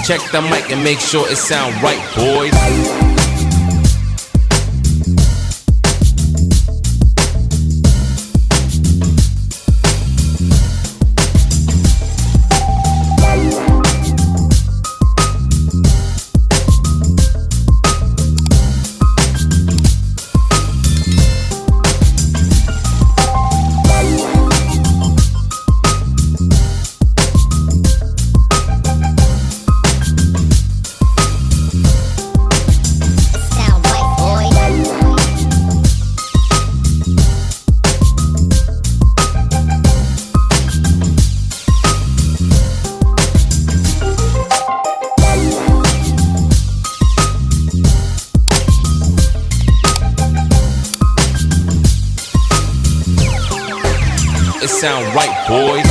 Check the mic and make sure it sound right, boys. It sound right, boys.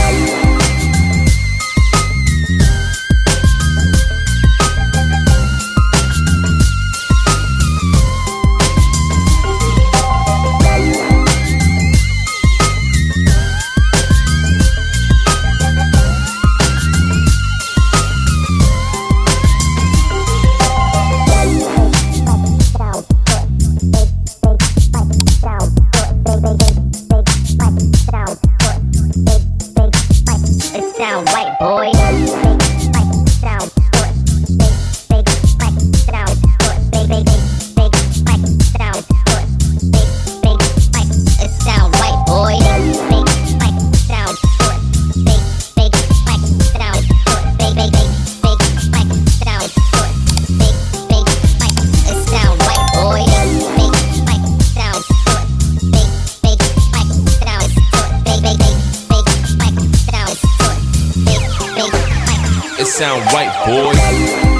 Sound right, boy. Sound it sound right, boy. It sound right, boys.